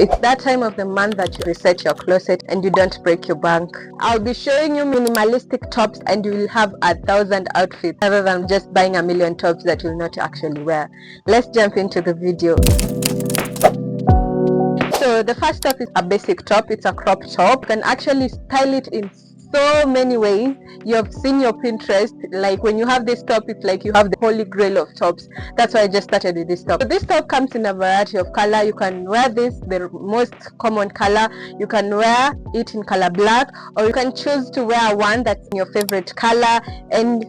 It's that time of the month that you reset your closet and you don't break your bank. I'll be showing you minimalistic tops and you will have 1,000 outfits rather than just buying a million tops that you'll not actually wear. Let's jump into the video. So the first top is a basic top. It's a crop top. You can actually style it in so many ways. You have seen your Pinterest, like when you have this top, it's like you have the holy grail of tops. That's why I just started with this top. So this top comes in a variety of color. You can wear this, the most common color. You can wear it in color black, or you can choose to wear one that's in your favorite color, and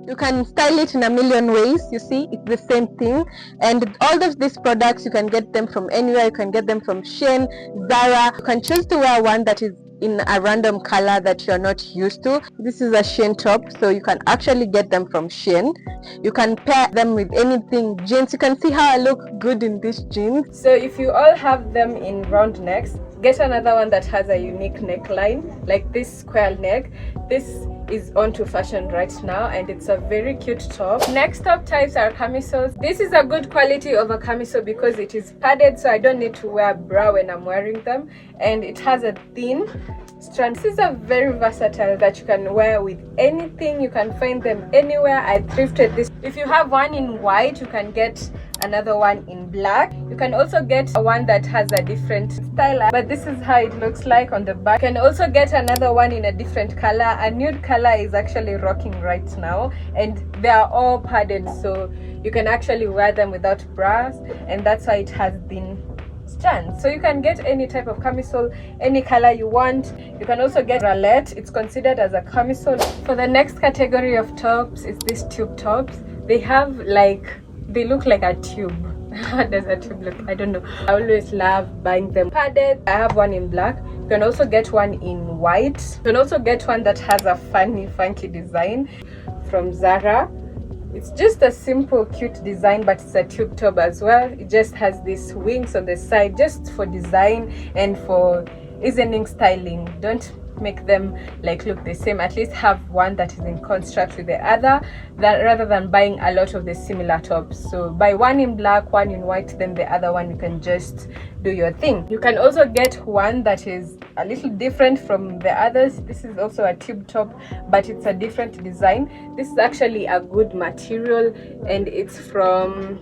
you can style it in a million ways. You see, it's the same thing. And all of these products, you can get them from anywhere. You can get them from Shein, Zara. You can choose to wear one that is in a random color that you're not used to. This is a Shein top, so you can actually get them from Shein. You can pair them with anything. Jeans, you can see how I look good in these jeans. So if you all have them in round necks, get another one that has a unique neckline, like this square neck. This is onto fashion right now, and it's a very cute top. Next top types are camisoles. This is a good quality of a camisole because it is padded, so I don't need to wear a bra when I'm wearing them, and it has a thin strand. This is a very versatile that you can wear with anything. You can find them anywhere. I thrifted this. If you have one in white, you can get another one in black. You can also get one that has a different style, but this is how it looks like on the back. You can also get another one in a different color. A nude color is actually rocking right now, and they are all padded, so you can actually wear them without bras, and that's why it has thin strands. So you can get any type of camisole, any color you want. You can also get alot. It's considered as a camisole. For the next category of tops is these tube tops. They look like a tube. How does a tube look? I don't know. I always love buying them padded. I have one in black. You can also get one in white. You can also get one that has a funky design from Zara. It's just a simple cute design, but it's a tube top as well. It just has these wings on the side just for design and for easing styling. Don't make them look the same. At least have one that is in construct with the other, rather than buying a lot of the similar tops. So buy one in black, one in white, then the other one you can just do your thing. You can also get one that is a little different from the others. This is also a tube top, but it's a different design. This is actually a good material, and it's from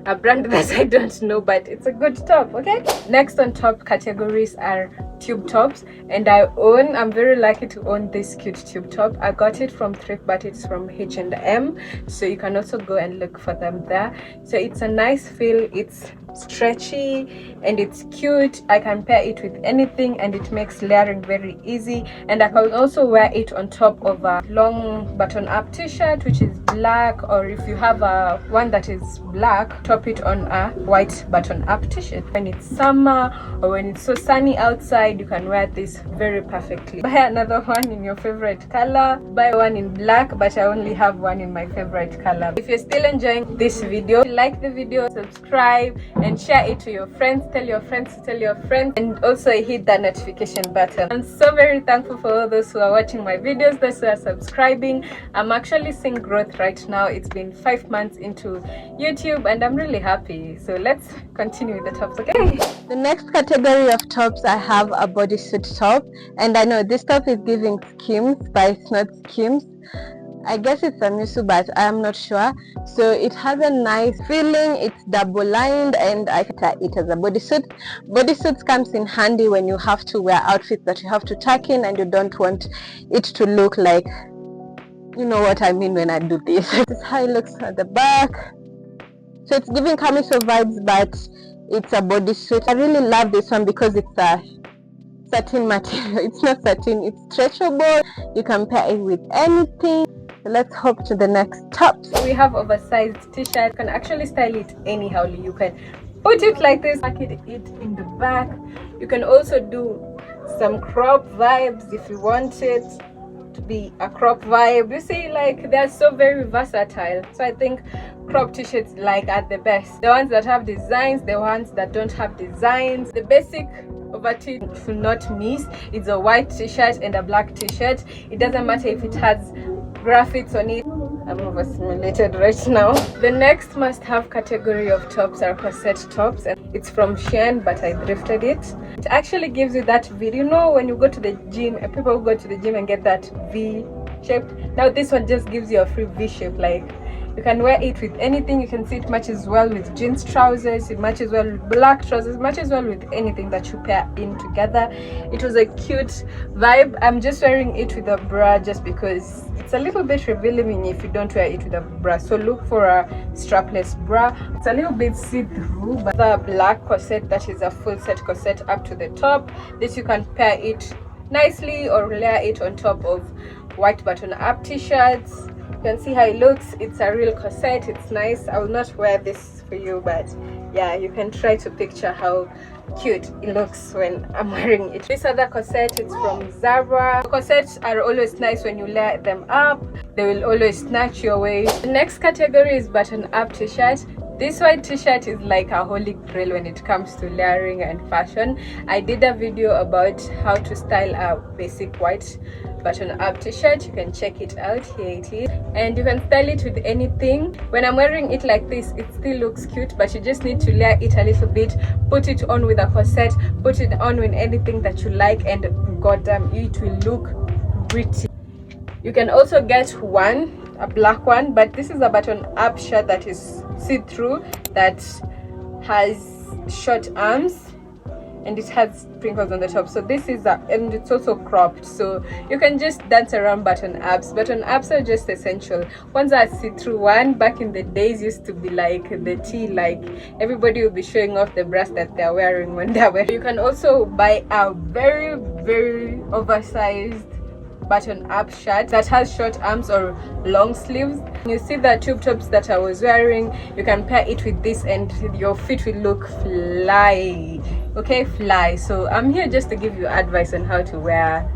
a brand that I don't know, but it's a good top. Okay, next on top categories are tube tops, and I'm very lucky to own this cute tube top. I got it from Thrift, but it's from H&M, so you can also go and look for them there. So it's a nice feel, it's stretchy and it's cute. I can pair it with anything, and it makes layering very easy. And I can also wear it on top of a long button up t-shirt which is black, or if you have a one that is black, top it on a white button up t-shirt. When it's summer or when it's so sunny outside, you can wear this very perfectly. Buy another one in your favorite color. Buy one in black, but I only have one in my favorite color. If you're still enjoying this video, like the video, subscribe and share it to your friends. Tell your friends to tell your friends, and also hit that notification button. I'm so very thankful for all those who are watching my videos, those who are subscribing. I'm actually seeing growth right now. It's been 5 months into YouTube, and I'm really happy. So let's continue with the tops. Okay, the next category of tops, I have a bodysuit top, and I know this top is giving skims, but it's not skims. I guess it's a musu, but I am not sure. So it has a nice feeling. It's double lined, and I can it as a bodysuit. Bodysuits comes in handy when you have to wear outfits that you have to tuck in, and you don't want it to look like, you know what I mean when I do this. This is how it looks at the back. So it's giving camisole vibes, but it's a bodysuit. I really love this one because it's a satin material. It's not satin, it's stretchable. You can pair it with anything. So let's hop to the next top. So we have oversized t-shirt. You can actually style it anyhow. You can put it like this, pack it in the back. You can also do some crop vibes if you want it to be a crop vibe. You see, they're so very versatile. So I think crop t-shirts are the best. The ones that have designs, the ones that don't have designs. The basic overtee should not miss. It's a white t-shirt and a black t-shirt. It doesn't matter if it has graphics on it. I'm overstimulated right now. The next must-have category of tops are corset tops, and it's from Shein, but I thrifted it. It actually gives you that V. You know when you go to the gym, and people who go to the gym and get that V shape. Now this one just gives you a free V shape. Like you can wear it with anything. You can see it matches well with jeans trousers. It matches well with black trousers. It matches well with anything that you pair in together. It was a cute vibe. I'm just wearing it with a bra just because it's a little bit revealing if you don't wear it with a bra. So look for a strapless bra. It's a little bit see-through, but the black corset that is a full set corset up to the top. This you can pair it nicely or layer it on top of white button up t-shirts. You can see how it looks. It's a real corset. It's nice. I will not wear this for you, but yeah, you can try to picture how cute it looks when I'm wearing it. This other corset is from Zara. Corsets are always nice when you layer them up. They will always snatch your waist. The next category is button up t-shirt. This white t-shirt is like a holy grail when it comes to layering and fashion. I did a video about how to style a basic white button up t-shirt. You can check it out. Here it is, and you can style it with anything. When I'm wearing it like this, it still looks cute, but you just need to layer it a little bit, put it on with a corset, put it on with anything that you like, and goddamn, it will look pretty. You can also get a black one, but this is a button up shirt that is see-through, that has short arms, and it has sprinkles on the top. So this is and it's also cropped, so you can just dance around button ups. Button ups are just essential. Ones are see-through one. Back in the days used to be like the tea, like everybody will be showing off the breast that they're wearing when they're wearing. You can also buy a very, very oversized button up shirt that has short arms or long sleeves. You see the tube tops that I was wearing, you can pair it with this and your feet will look fly. Okay, fly. So I'm here just to give you advice on how to wear.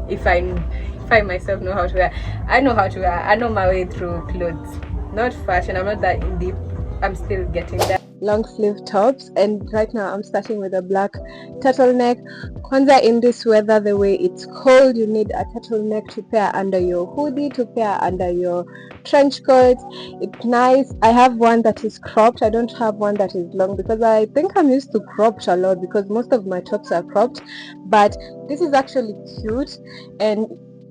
If I myself know how to wear, I know how to wear. I know my way through clothes. Not fashion, I'm not that in deep. I'm still getting there. Long sleeve tops, and right now I'm starting with a black turtleneck. Kwanza, in this weather, the way it's cold, you need a turtleneck to pair under your hoodie, to pair under your trench coat. It's nice. I have one that is cropped. I don't have one that is long because I think I'm used to cropped a lot because most of my tops are cropped, but this is actually cute, and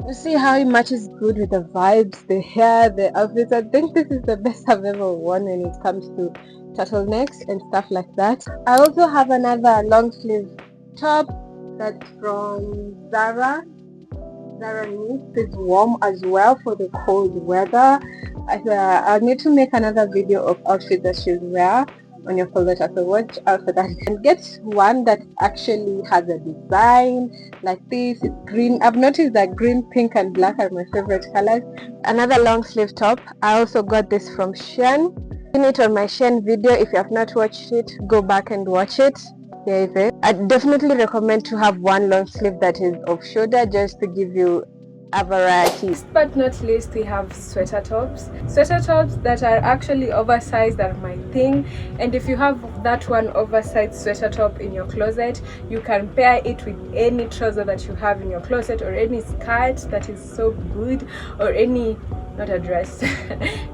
you see how it matches good with the vibes, the hair, the outfits. I think this is the best I've ever worn when it comes to turtlenecks and stuff like that. I also have another long sleeve top that's from Zara. Zara knit. It's warm as well for the cold weather. I need to make another video of outfits that you wear on your fall letter, so watch out for that. And get one that actually has a design like this. It's green. I've noticed that green, pink and black are my favorite colors. Another long sleeve top. I also got this from Shein. I've seen it on my Shein video. If you have not watched it, go back and watch it. Here is it. I definitely recommend to have one long sleeve that is off shoulder just to give you a variety. Last but not least, we have sweater tops. Sweater tops that are actually oversized are my thing, and if you have that one oversized sweater top in your closet, you can pair it with any trouser that you have in your closet, or any skirt that is so good, or any, not a dress,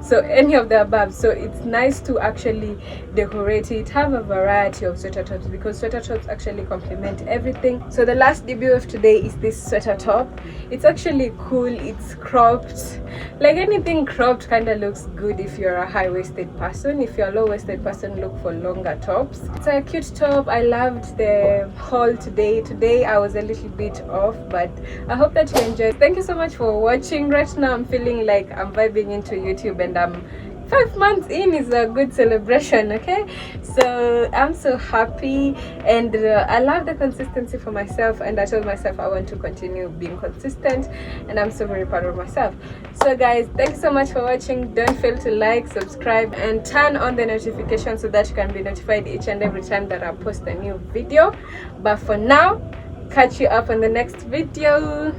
so any of the above. So it's nice to actually decorate it, have a variety of sweater tops, because sweater tops actually complement everything. So the last debut of today is this sweater top. It's actually cool. It's cropped. Like anything cropped kind of looks good if you're a high-waisted person. If you're a low-waisted person, look for longer tops. It's a cute top. I loved the haul today. I was a little bit off, but I hope that you enjoyed. Thank you so much for watching. Right now I'm feeling like I'm vibing into YouTube, and I'm 5 months in is a good celebration. Okay, so I'm so happy, and I love the consistency for myself, and I told myself I want to continue being consistent, and I'm so very proud of myself. So guys, thanks so much for watching. Don't fail to like, subscribe and turn on the notification so that you can be notified each and every time that I post a new video. But for now, catch you up on the next video.